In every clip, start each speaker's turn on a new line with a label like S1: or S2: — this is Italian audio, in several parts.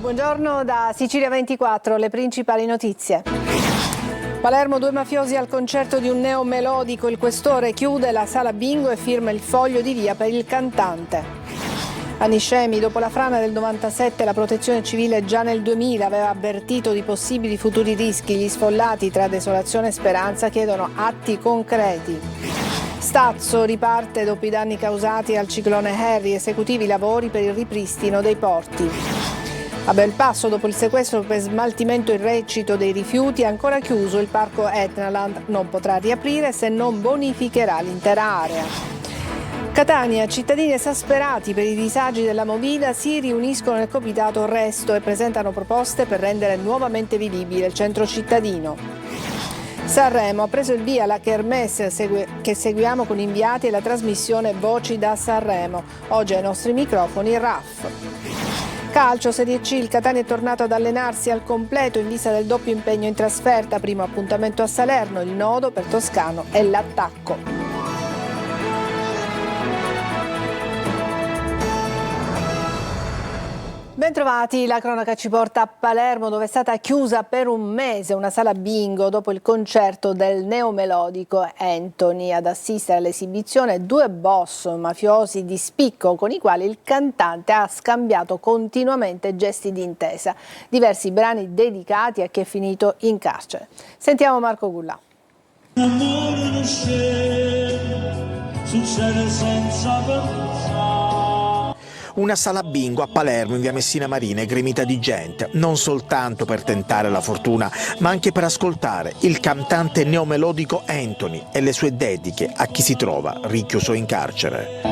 S1: Buongiorno da Sicilia 24, le principali notizie. Palermo, 2 mafiosi al concerto di un neomelodico, il questore chiude la sala bingo e firma il foglio di via per il cantante. A Niscemi, dopo la frana del 97, la protezione civile già nel 2000 aveva avvertito di possibili futuri rischi. Gli sfollati tra desolazione e speranza chiedono atti concreti. Stazzo riparte dopo i danni causati al ciclone Harry, esecutivi lavori per il ripristino dei porti. A Belpasso, dopo il sequestro per smaltimento illecito dei rifiuti, è ancora chiuso il parco Etnaland, non potrà riaprire se non bonificherà l'intera area. Catania, cittadini esasperati per i disagi della Movida si riuniscono nel comitato Resto e presentano proposte per rendere nuovamente vivibile il centro cittadino. Sanremo, ha preso il via la Kermesse che seguiamo con inviati e la trasmissione Voci da Sanremo. Oggi ai nostri microfoni RAF. Calcio, Serie C, il Catania è tornato ad allenarsi al completo in vista del doppio impegno in trasferta, primo appuntamento a Salerno, il nodo per Toscano è l'attacco. Bentrovati, la cronaca ci porta a Palermo dove è stata chiusa per un mese una sala bingo dopo il concerto del neomelodico Anthony. Ad assistere all'esibizione 2 boss mafiosi di spicco con i quali il cantante ha scambiato continuamente gesti di intesa, diversi brani dedicati a chi è finito in carcere. Sentiamo Marco Gullà.
S2: L'amore non succede senza pensare.
S3: Una sala bingo a Palermo in via Messina Marina gremita di gente, non soltanto per tentare la fortuna, ma anche per ascoltare il cantante neomelodico Anthony e le sue dediche a chi si trova richiuso in carcere.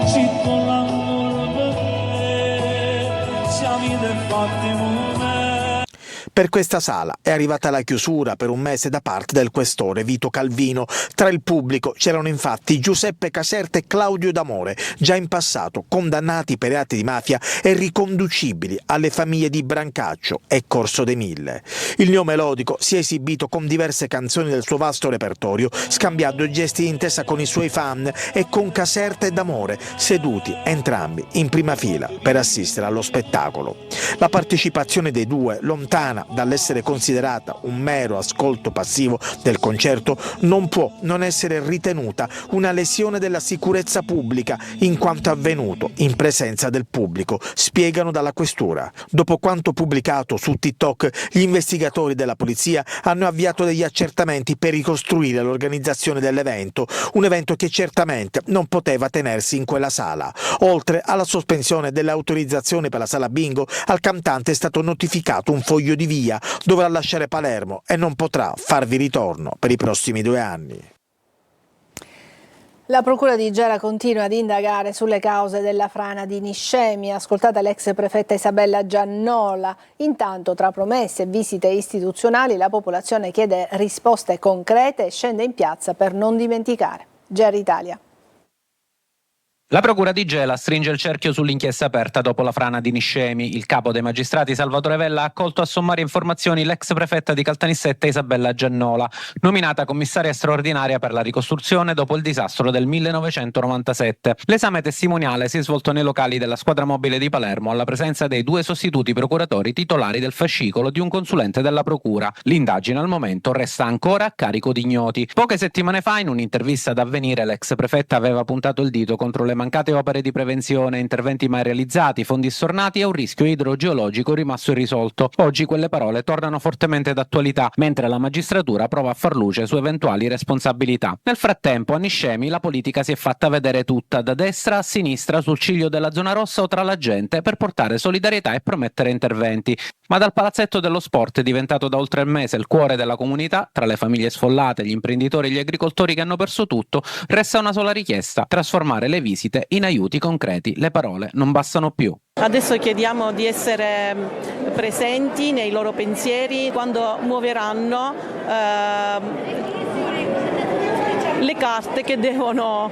S3: Per questa sala è arrivata la chiusura per un mese da parte del questore Vito Calvino. Tra il pubblico c'erano infatti Giuseppe Caserta e Claudio D'Amore, già in passato condannati per reati di mafia e riconducibili alle famiglie di Brancaccio e Corso dei Mille. Il neomelodico si è esibito con diverse canzoni del suo vasto repertorio, scambiando gesti di intesa con i suoi fan e con Caserta e D'Amore, seduti entrambi in prima fila per assistere allo spettacolo. La partecipazione dei due, lontana dall'essere considerata un mero ascolto passivo del concerto, non può non essere ritenuta una lesione della sicurezza pubblica in quanto avvenuto in presenza del pubblico, spiegano dalla questura. Dopo quanto pubblicato su TikTok, gli investigatori della polizia hanno avviato degli accertamenti per ricostruire l'organizzazione dell'evento, un evento che certamente non poteva tenersi in quella sala. Oltre alla sospensione dell'autorizzazione per la sala bingo, al cantante è stato notificato un foglio di via, dovrà lasciare Palermo e non potrà farvi ritorno per i prossimi 2 anni.
S1: La Procura di Gela continua ad indagare sulle cause della frana di Niscemi, ascoltata l'ex prefetta Isabella Giannola. Intanto, tra promesse e visite istituzionali, la popolazione chiede risposte concrete e scende in piazza per non dimenticare. GR Italia.
S4: La Procura di Gela stringe il cerchio sull'inchiesta aperta dopo la frana di Niscemi. Il capo dei magistrati Salvatore Vella ha accolto a sommarie informazioni l'ex prefetta di Caltanissetta Isabella Giannola, nominata commissaria straordinaria per la ricostruzione dopo il disastro del 1997. L'esame testimoniale si è svolto nei locali della squadra mobile di Palermo alla presenza dei 2 sostituti procuratori titolari del fascicolo di un consulente della Procura. L'indagine al momento resta ancora a carico di ignoti. Poche settimane fa, in un'intervista ad Avvenire, l'ex prefetta aveva puntato il dito contro le mancate opere di prevenzione, interventi mai realizzati, fondi stornati e un rischio idrogeologico rimasto irrisolto. Oggi quelle parole tornano fortemente d'attualità, mentre la magistratura prova a far luce su eventuali responsabilità. Nel frattempo, a Niscemi la politica si è fatta vedere tutta, da destra a sinistra, sul ciglio della zona rossa o tra la gente, per portare solidarietà e promettere interventi. Ma dal palazzetto dello sport è diventato da oltre un mese il cuore della comunità, tra le famiglie sfollate, gli imprenditori e gli agricoltori che hanno perso tutto, resta una sola richiesta: trasformare le visite in aiuti concreti. Le parole non bastano più.
S5: Adesso chiediamo di essere presenti nei loro pensieri quando muoveranno le carte che devono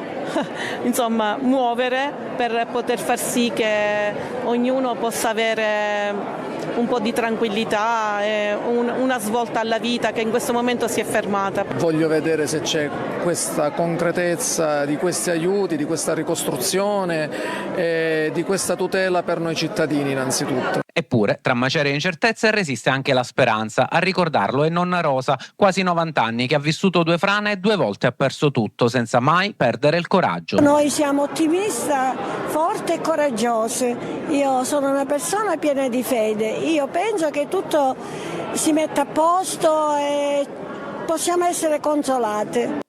S5: muovere per poter far sì che ognuno possa avere un po' di tranquillità e una svolta alla vita che in questo momento si è fermata.
S6: Voglio vedere se c'è questa concretezza di questi aiuti, di questa ricostruzione e di questa tutela per noi cittadini innanzitutto.
S4: Eppure, tra macerie e incertezze resiste anche la speranza. A ricordarlo è nonna Rosa, quasi 90 anni, che ha vissuto 2 frane e 2 volte ha perso tutto, senza mai perdere il coraggio.
S7: Noi siamo ottimisti, forti e coraggiose. Io sono una persona piena di fede. Io penso che tutto si metta a posto e possiamo essere consolate.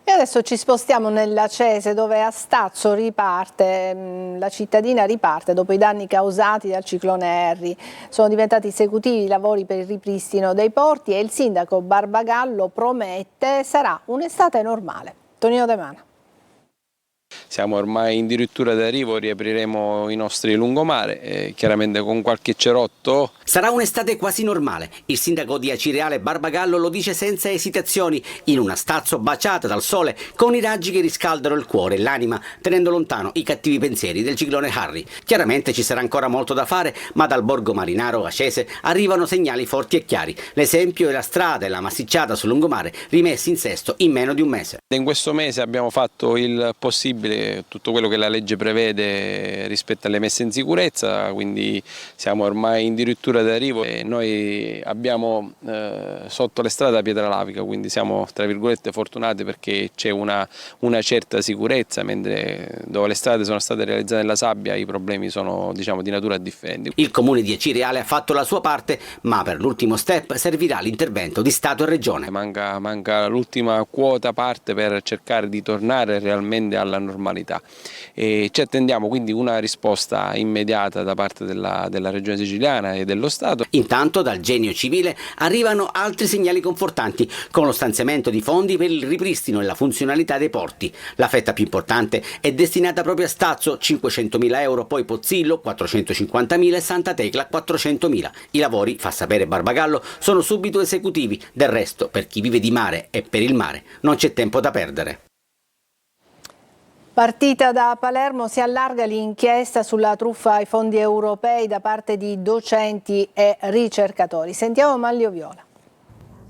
S1: E adesso ci spostiamo nella Cese, dove a Stazzo riparte, la cittadina riparte dopo i danni causati dal ciclone Harry. Sono diventati esecutivi i lavori per il ripristino dei porti e il sindaco Barbagallo promette sarà un'estate normale. Tonino De Mana.
S8: Siamo ormai addirittura d'arrivo, riapriremo i nostri lungomare, chiaramente con qualche cerotto.
S9: Sarà un'estate quasi normale, il sindaco di Acireale Barbagallo lo dice senza esitazioni, in una Stazzo baciata dal sole, con i raggi che riscaldano il cuore e l'anima, tenendo lontano i cattivi pensieri del ciclone Harry. Chiaramente ci sarà ancora molto da fare, ma dal borgo marinaro Acese arrivano segnali forti e chiari. L'esempio è la strada e la massicciata sul lungomare, rimessi in sesto in meno di un mese.
S8: In questo mese abbiamo fatto il possibile, tutto quello che la legge prevede rispetto alle messe in sicurezza, quindi siamo ormai addirittura d'arrivo e noi abbiamo sotto le strade la pietra lavica, quindi siamo tra virgolette fortunati perché c'è una certa sicurezza, mentre dove le strade sono state realizzate nella sabbia i problemi sono di natura differente.
S9: Il comune di Acireale ha fatto la sua parte, ma per l'ultimo step servirà l'intervento di Stato e Regione.
S8: Manca l'ultima quota parte per cercare di tornare realmente alla normalità e ci attendiamo quindi una risposta immediata da parte della Regione Siciliana e dello Stato.
S9: Intanto dal Genio Civile arrivano altri segnali confortanti con lo stanziamento di fondi per il ripristino e la funzionalità dei porti. La fetta più importante è destinata proprio a Stazzo, 500.000 euro, poi Pozzillo 450.000 e Santa Tecla 400.000. I lavori, fa sapere Barbagallo, sono subito esecutivi, del resto per chi vive di mare e per il mare non c'è tempo da perdere.
S1: Partita da Palermo si allarga l'inchiesta sulla truffa ai fondi europei da parte di docenti e ricercatori. Sentiamo Manlio Viola.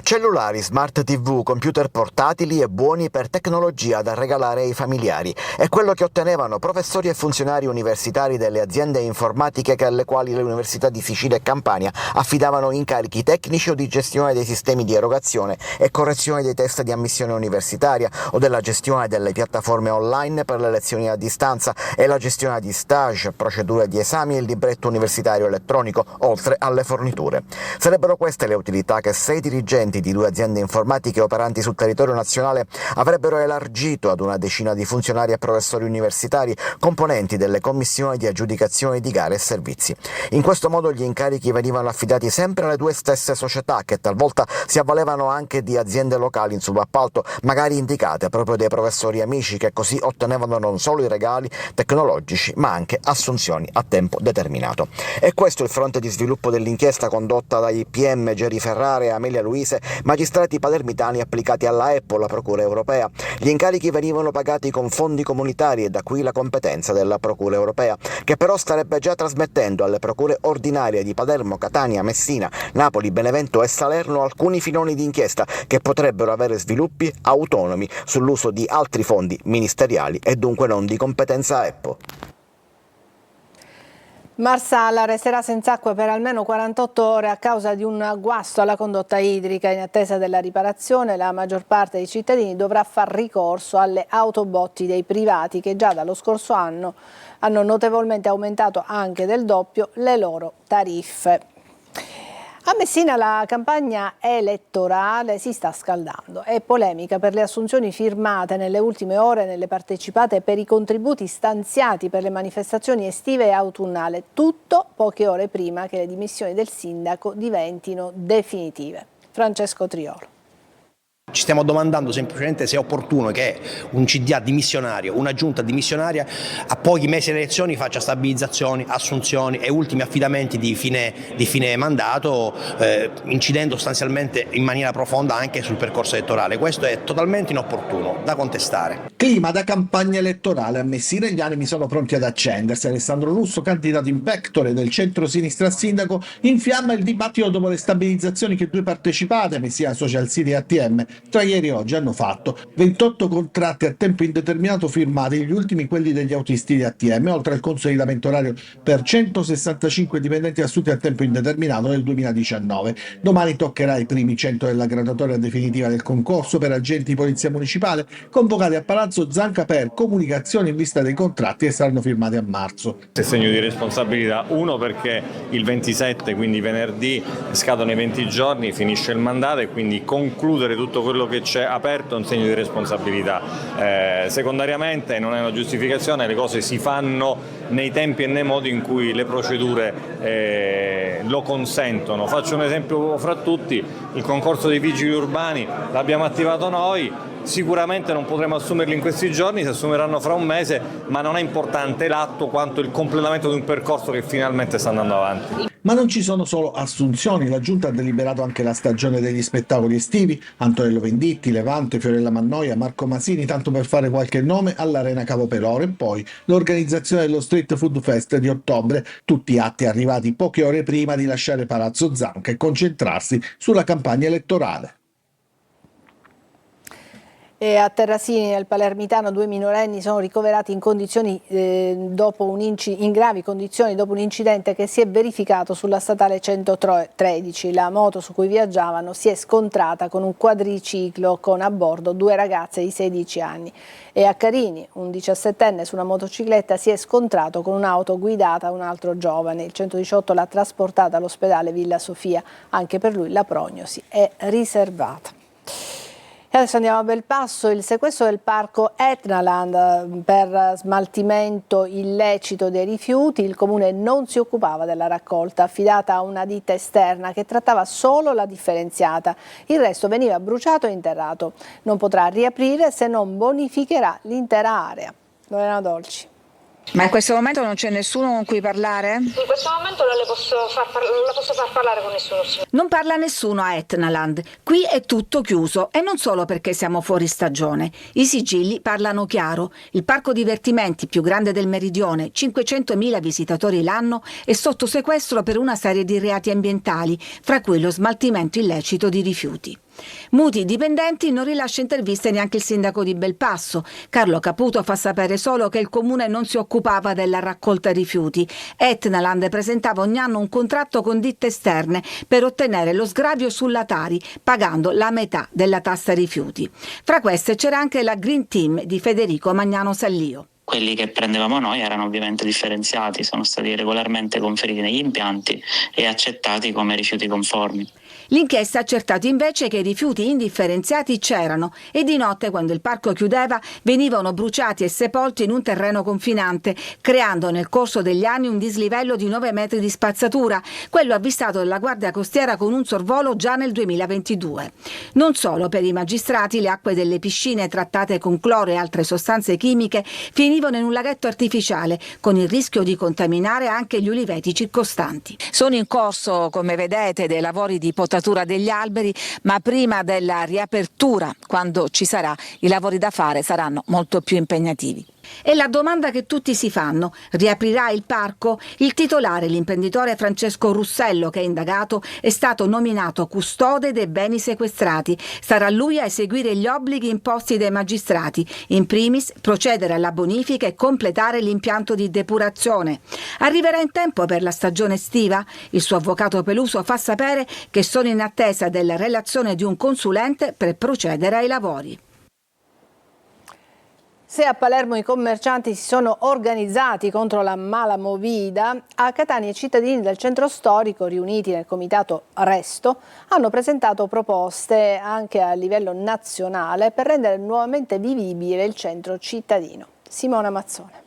S10: Cellulari, smart TV, computer portatili e buoni per tecnologia da regalare ai familiari. È quello che ottenevano professori e funzionari universitari delle aziende informatiche alle quali le università di Sicilia e Campania affidavano incarichi tecnici o di gestione dei sistemi di erogazione e correzione dei test di ammissione universitaria o della gestione delle piattaforme online per le lezioni a distanza e la gestione di stage, procedure di esami e il libretto universitario elettronico, oltre alle forniture. Sarebbero queste le utilità che 6 dirigenti di 2 aziende informatiche operanti sul territorio nazionale avrebbero elargito ad una decina di funzionari e professori universitari, componenti delle commissioni di aggiudicazione di gare e servizi. In questo modo gli incarichi venivano affidati sempre alle 2 stesse società, che talvolta si avvalevano anche di aziende locali in subappalto, magari indicate proprio dai professori amici, che così ottenevano non solo i regali tecnologici, ma anche assunzioni a tempo determinato. E questo è il fronte di sviluppo dell'inchiesta condotta dai PM Geri Ferrara e Amelia Luise, magistrati palermitani applicati alla Apple, la Procura europea. Gli incarichi venivano pagati con fondi comunitari e da qui la competenza della Procura europea, che però starebbe già trasmettendo alle procure ordinarie di Palermo, Catania, Messina, Napoli, Benevento e Salerno alcuni filoni di inchiesta che potrebbero avere sviluppi autonomi sull'uso di altri fondi ministeriali e dunque non di competenza Apple.
S1: Marsala resterà senza acqua per almeno 48 ore a causa di un guasto alla condotta idrica. In attesa della riparazione, la maggior parte dei cittadini dovrà far ricorso alle autobotti dei privati, che già dallo scorso anno hanno notevolmente aumentato anche del doppio le loro tariffe. A Messina la campagna elettorale si sta scaldando. È polemica per le assunzioni firmate nelle ultime ore nelle partecipate per i contributi stanziati per le manifestazioni estive e autunnali. Tutto poche ore prima che le dimissioni del sindaco diventino definitive. Francesco Triolo.
S11: Ci stiamo domandando semplicemente se è opportuno che un CDA dimissionario, una giunta dimissionaria a pochi mesi delle elezioni faccia stabilizzazioni, assunzioni e ultimi affidamenti di fine mandato, incidendo sostanzialmente in maniera profonda anche sul percorso elettorale. Questo è totalmente inopportuno, da contestare.
S12: Clima da campagna elettorale, a Messina gli animi sono pronti ad accendersi. Alessandro Russo, candidato in pectore del centro-sinistra al sindaco, infiamma il dibattito dopo le stabilizzazioni che 2 partecipate, Messina Social City e ATM, tra ieri e oggi hanno fatto. 28 contratti a tempo indeterminato firmati, gli ultimi quelli degli autisti di ATM, oltre al consolidamento orario per 165 dipendenti assunti a tempo indeterminato nel 2019. Domani toccherà i primi 100 della graduatoria definitiva del concorso per agenti di polizia municipale, convocati a Palazzo Zanca per comunicazioni in vista dei contratti che saranno firmati a marzo.
S13: È segno di responsabilità, uno perché il 27, quindi venerdì, scadono i 20 giorni, finisce il mandato e quindi concludere tutto quello che c'è aperto è un segno di responsabilità. Secondariamente non è una giustificazione, le cose si fanno nei tempi e nei modi in cui le procedure lo consentono. Faccio un esempio fra tutti, il concorso dei vigili urbani l'abbiamo attivato noi. Sicuramente non potremo assumerli in questi giorni, si assumeranno fra un mese, ma non è importante l'atto quanto il completamento di un percorso che finalmente sta andando avanti.
S12: Ma non ci sono solo assunzioni, la Giunta ha deliberato anche la stagione degli spettacoli estivi, Antonello Venditti, Levante, Fiorella Mannoia, Marco Masini, tanto per fare qualche nome, all'Arena Capopeloro, e poi l'organizzazione dello Street Food Fest di ottobre, tutti atti arrivati poche ore prima di lasciare Palazzo Zanca e concentrarsi sulla campagna elettorale.
S1: E a Terrasini, nel Palermitano, 2 minorenni sono ricoverati in condizioni in gravi condizioni dopo un incidente che si è verificato sulla statale 113. La moto su cui viaggiavano si è scontrata con un quadriciclo con a bordo 2 ragazze di 16 anni. E a Carini, un 17enne su una motocicletta si è scontrato con un'auto guidata da un altro giovane. Il 118 l'ha trasportata all'ospedale Villa Sofia. Anche per lui la prognosi è riservata. E adesso andiamo a Belpasso, il sequestro del parco Etnaland per smaltimento illecito dei rifiuti. Il comune non si occupava della raccolta, affidata a una ditta esterna che trattava solo la differenziata. Il resto veniva bruciato e interrato. Non potrà riaprire se non bonificherà l'intera area. Lorena Dolci.
S14: Ma in questo momento non c'è nessuno con cui parlare?
S15: In questo momento non la posso far parlare con nessuno.
S14: Non parla nessuno a Etnaland. Qui è tutto chiuso e non solo perché siamo fuori stagione. I sigilli parlano chiaro. Il parco divertimenti più grande del meridione, 500.000 visitatori l'anno, è sotto sequestro per una serie di reati ambientali, fra cui lo smaltimento illecito di rifiuti. Muti dipendenti, non rilascia interviste neanche il sindaco di Belpasso. Carlo Caputo fa sapere solo che il comune non si occupava della raccolta rifiuti. Etnaland presentava ogni anno un contratto con ditte esterne per ottenere lo sgravio sulla Tari, pagando la metà della tassa rifiuti. Fra queste c'era anche la Green Team di Federico Magnano Sallio.
S16: Quelli che prendevamo noi erano ovviamente differenziati, sono stati regolarmente conferiti negli impianti e accettati come rifiuti conformi.
S14: L'inchiesta ha accertato invece che i rifiuti indifferenziati c'erano e di notte, quando il parco chiudeva, venivano bruciati e sepolti in un terreno confinante, creando nel corso degli anni un dislivello di 9 metri di spazzatura, quello avvistato dalla Guardia Costiera con un sorvolo già nel 2022. Non solo, per i magistrati le acque delle piscine trattate con cloro e altre sostanze chimiche finivano in un laghetto artificiale, con il rischio di contaminare anche gli uliveti circostanti. Sono in corso, come vedete, dei lavori di potatura degli alberi, ma prima della riapertura, quando ci sarà, i lavori da fare saranno molto più impegnativi. E la domanda che tutti si fanno: riaprirà il parco? Il titolare, l'imprenditore Francesco Russello, che è indagato, è stato nominato custode dei beni sequestrati. Sarà lui a eseguire gli obblighi imposti dai magistrati, in primis procedere alla bonifica e completare l'impianto di depurazione. Arriverà in tempo per la stagione estiva? Il suo avvocato Peluso fa sapere che sono in attesa della relazione di un consulente per procedere ai lavori.
S1: Se a Palermo i commercianti si sono organizzati contro la mala movida, a Catania i cittadini del centro storico, riuniti nel comitato Resto, hanno presentato proposte anche a livello nazionale per rendere nuovamente vivibile il centro cittadino. Simona Mazzone.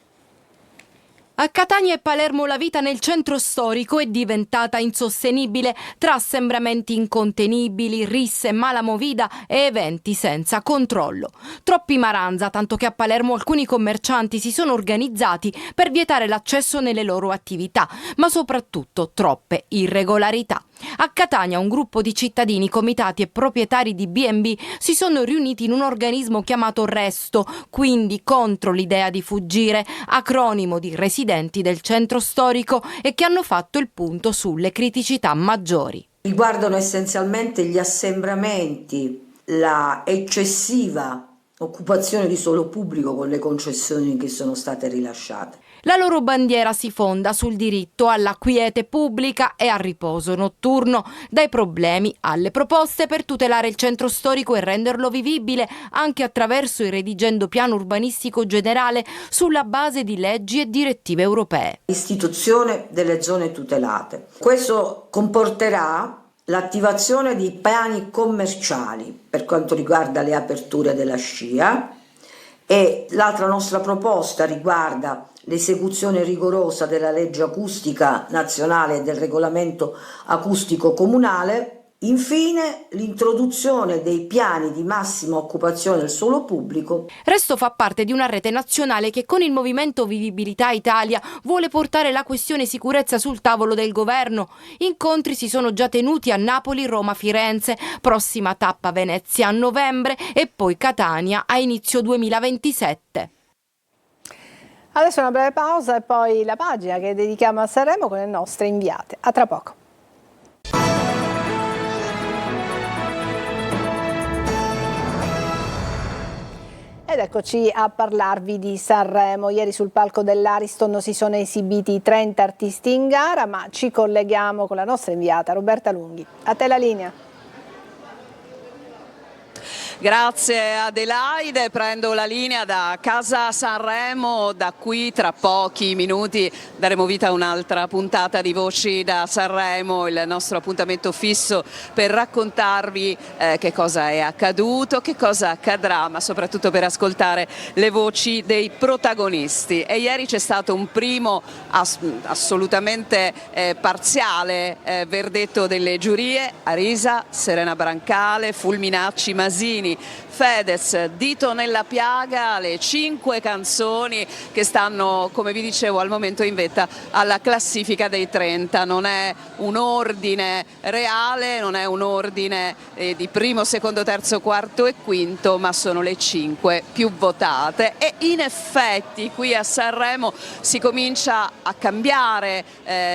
S17: A Catania e Palermo la vita nel centro storico è diventata insostenibile tra assembramenti incontenibili, risse, mala movida e eventi senza controllo. Troppi maranza, tanto che a Palermo alcuni commercianti si sono organizzati per vietare l'accesso nelle loro attività, ma soprattutto troppe irregolarità. A Catania un gruppo di cittadini, comitati e proprietari di B&B si sono riuniti in un organismo chiamato Resto, quindi contro l'idea di fuggire, acronimo di residenti del centro storico, e che hanno fatto il punto sulle criticità maggiori.
S18: Riguardano essenzialmente gli assembramenti, la eccessiva occupazione di suolo pubblico con le concessioni che sono state rilasciate.
S17: La loro bandiera si fonda sul diritto alla quiete pubblica e al riposo notturno, dai problemi alle proposte per tutelare il centro storico e renderlo vivibile anche attraverso il redigendo piano urbanistico generale sulla base di leggi e direttive europee.
S18: Istituzione delle zone tutelate. Questo comporterà l'attivazione di piani commerciali per quanto riguarda le aperture della SCIA, e l'altra nostra proposta riguarda l'esecuzione rigorosa della legge acustica nazionale e del regolamento acustico comunale. Infine, l'introduzione dei piani di massima occupazione del suolo pubblico.
S17: Resto fa parte di una rete nazionale che con il movimento Vivibilità Italia vuole portare la questione sicurezza sul tavolo del governo. Incontri si sono già tenuti a Napoli, Roma, Firenze, prossima tappa Venezia a novembre e poi Catania a inizio 2027.
S1: Adesso una breve pausa e poi la pagina che dedichiamo a Sanremo con le nostre inviate. A tra poco. Ed eccoci a parlarvi di Sanremo. Ieri sul palco dell'Ariston si sono esibiti 30 artisti in gara, ma ci colleghiamo con la nostra inviata Roberta Lunghi. A te la linea.
S19: Grazie Adelaide, prendo la linea da Casa Sanremo, da qui tra pochi minuti daremo vita a un'altra puntata di Voci da Sanremo, il nostro appuntamento fisso per raccontarvi che cosa è accaduto, che cosa accadrà, ma soprattutto per ascoltare le voci dei protagonisti. E ieri c'è stato un primo assolutamente parziale verdetto delle giurie: Arisa, Serena Brancale, Fulminacci, Masini, Fedez, Dito nella piaga, le 5 canzoni che stanno, come vi dicevo, al momento in vetta alla classifica dei 30. Non è un ordine reale, non è un ordine di primo, secondo, terzo, quarto e quinto, ma sono le 5 più votate. E in effetti qui a Sanremo si comincia a cambiare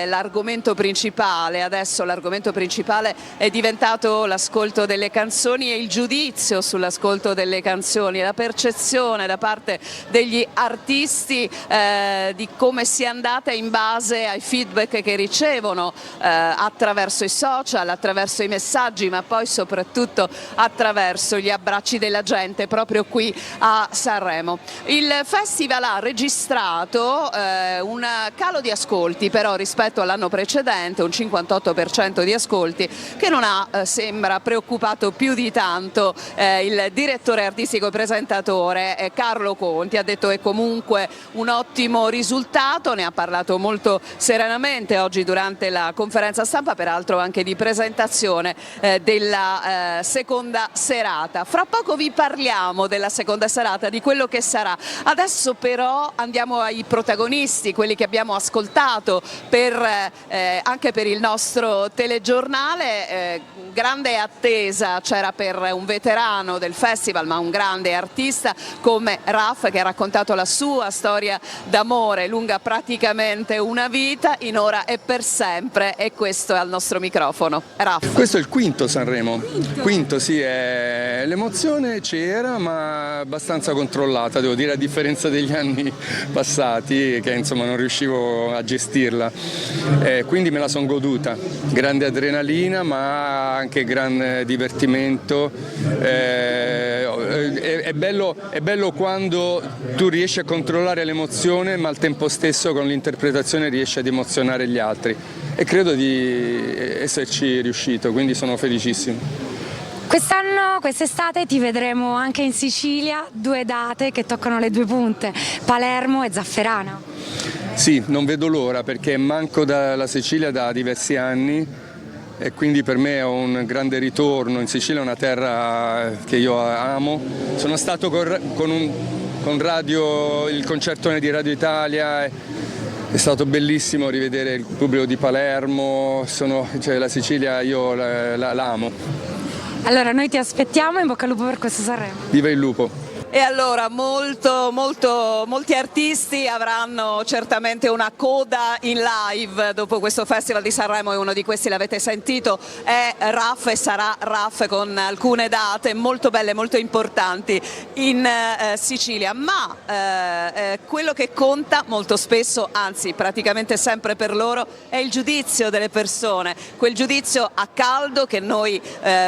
S19: l'argomento principale. Adesso l'argomento principale è diventato l'ascolto delle canzoni e il giudizio sull'ascolto delle canzoni, la percezione da parte degli artisti di come sia andata in base ai feedback che ricevono attraverso i social, attraverso i messaggi, ma poi soprattutto attraverso gli abbracci della gente proprio qui a Sanremo. Il festival ha registrato un calo di ascolti però rispetto all'anno precedente, un 58% di ascolti, che non ha sembra preoccupato più di tanto il direttore artistico e presentatore Carlo Conti. Ha detto è comunque un ottimo risultato, ne ha parlato molto serenamente oggi durante la conferenza stampa, peraltro anche di presentazione della seconda serata. Fra poco vi parliamo della seconda serata, di quello che sarà. Adesso però andiamo ai protagonisti, quelli che abbiamo ascoltato anche per il nostro telegiornale. Grande attesa c'era per un veterano del festival, ma un grande artista come Raf, che ha raccontato la sua storia d'amore lunga praticamente una vita, in Ora e per sempre, e questo è al nostro microfono. Raf.
S20: Questo è il quinto Sanremo. Quinto, sì, l'emozione c'era, ma abbastanza controllata, devo dire, a differenza degli anni passati, che insomma non riuscivo a gestirla. Quindi me la sono goduta. Grande adrenalina, ma anche gran divertimento. È bello quando tu riesci a controllare l'emozione, ma al tempo stesso con l'interpretazione riesci ad emozionare gli altri, e credo di esserci riuscito, quindi sono felicissimo.
S21: Quest'anno, quest'estate ti vedremo anche in Sicilia, 2 date che toccano le 2 punte, Palermo e Zafferano.
S20: Sì, non vedo l'ora perché manco dalla Sicilia da diversi anni e quindi per me è un grande ritorno. In Sicilia è una terra che io amo. Sono stato con radio, il concertone di Radio Italia, è stato bellissimo rivedere il pubblico di Palermo, la Sicilia io la amo.
S21: Allora noi ti aspettiamo, in bocca al lupo per questo Sanremo.
S20: Viva il lupo!
S19: E allora molti artisti avranno certamente una coda in live dopo questo Festival di Sanremo, e uno di questi l'avete sentito, è Raf e sarà Raf, con alcune date molto belle, molto importanti in Sicilia, ma quello che conta molto spesso, anzi praticamente sempre per loro, è il giudizio delle persone, quel giudizio a caldo che noi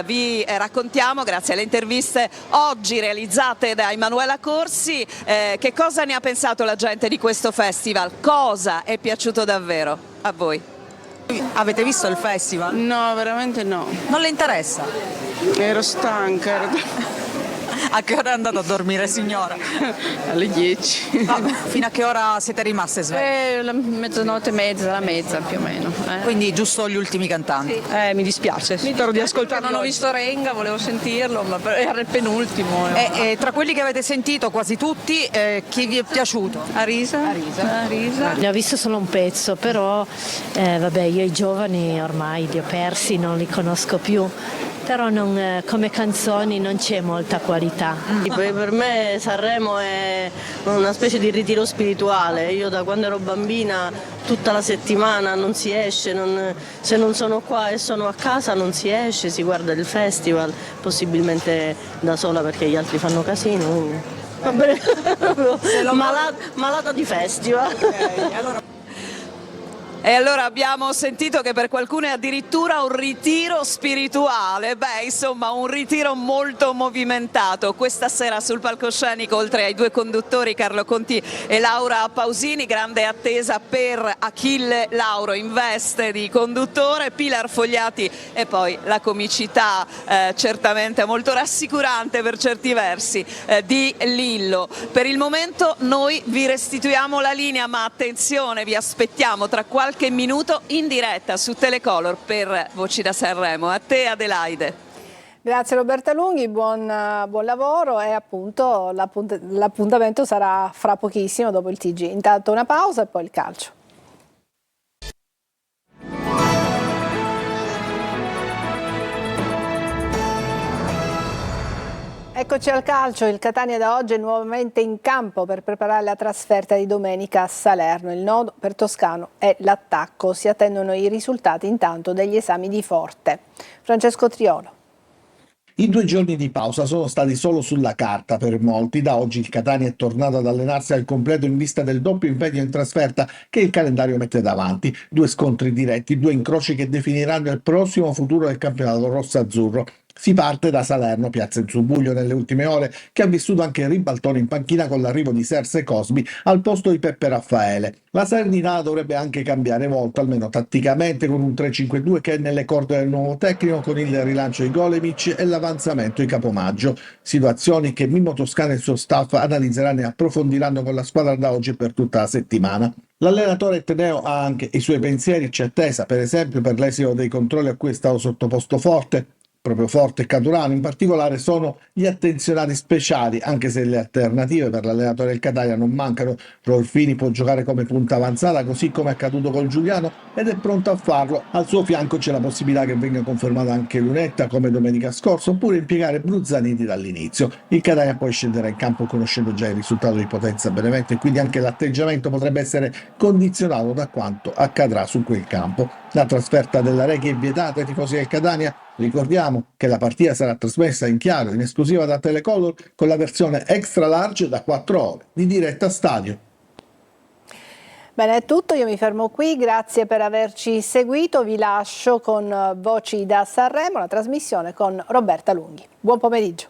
S19: vi raccontiamo grazie alle interviste oggi realizzate da Emanuela Corsi. Che cosa ne ha pensato la gente di questo festival? Cosa è piaciuto davvero a voi?
S2: Avete visto il festival?
S22: No, veramente no.
S2: Non le interessa?
S22: Ero stanca.
S2: A che ora è andata a dormire, signora?
S22: Alle 10.
S2: Fino a che ora siete rimaste sveglie?
S22: Mezzanotte e mezza, la mezza più o meno.
S2: Quindi giusto gli ultimi cantanti?
S22: Mi dispiace. Spero di ascoltarlo. Non ho visto Renga, volevo sentirlo, ma era il penultimo.
S2: Tra quelli che avete sentito, quasi tutti, chi vi è piaciuto?
S22: Arisa.
S23: Ne ho visto solo un pezzo, però vabbè, io i giovani ormai li ho persi, non li conosco più. Però come canzoni non c'è molta qualità.
S22: Per me Sanremo è una specie di ritiro spirituale. Io da quando ero bambina tutta la settimana non si esce, se non sono qua e sono a casa non si esce, si guarda il festival, possibilmente da sola perché gli altri fanno casino. Va bene, malata di festival.
S2: Okay,
S19: E allora abbiamo sentito che per qualcuno è addirittura un ritiro spirituale, insomma un ritiro molto movimentato. Questa sera sul palcoscenico, oltre ai due conduttori Carlo Conti e Laura Pausini, grande attesa per Achille Lauro in veste di conduttore, Pilar Fogliati e poi la comicità certamente molto rassicurante per certi versi di Lillo. Per il momento noi vi restituiamo la linea, ma attenzione, vi aspettiamo tra qualche minuto in diretta su Telecolor per Voci da Sanremo. A te Adelaide.
S1: Grazie Roberta Lunghi, buon lavoro, e appunto l'appuntamento sarà fra pochissimo dopo il TG. Intanto una pausa e poi il calcio. Eccoci al calcio, il Catania da oggi è nuovamente in campo per preparare la trasferta di domenica a Salerno. Il nodo per Toscano è l'attacco, si attendono i risultati intanto degli esami di Forte. Francesco Triolo.
S12: I 2 giorni di pausa sono stati solo sulla carta per molti. Da oggi il Catania è tornato ad allenarsi al completo in vista del doppio impegno in trasferta che il calendario mette davanti. 2 scontri diretti, 2 incroci che definiranno il prossimo futuro del campionato rosso-azzurro. Si parte da Salerno, piazza in subbuglio nelle ultime ore, che ha vissuto anche il ribaltone in panchina con l'arrivo di Serse Cosmi al posto di Peppe Raffaele. La Salernitana dovrebbe anche cambiare volta, almeno tatticamente, con un 3-5-2 che è nelle corde del nuovo tecnico, con il rilancio di Golemic e l'avanzamento di Capomaggio. Situazioni che Mimmo Toscano e il suo staff analizzeranno e approfondiranno con la squadra da oggi per tutta la settimana. L'allenatore etneo ha anche i suoi pensieri, c'è attesa per esempio per l'esito dei controlli a cui è stato sottoposto Forte. Proprio Forte e Caturano in particolare sono gli attenzionati speciali, anche se le alternative per l'allenatore del Catania non mancano. Rolfini può giocare come punta avanzata, così come è accaduto col Giuliano, ed è pronto a farlo. Al suo fianco c'è la possibilità che venga confermata anche Lunetta come domenica scorsa, oppure impiegare Bruzzaniti dall'inizio. Il Catania poi scenderà in campo conoscendo già il risultato di Potenza Benevento, e quindi anche l'atteggiamento potrebbe essere condizionato da quanto accadrà su quel campo. La trasferta della Rechi è vietata ai tifosi del Catania. Ricordiamo che la partita sarà trasmessa in chiaro, in esclusiva da Telecolor, con la versione extra large da 4 ore di diretta stadio.
S1: Bene, è tutto, io mi fermo qui, grazie per averci seguito, vi lascio con Voci da Sanremo, la trasmissione con Roberta Lunghi. Buon pomeriggio.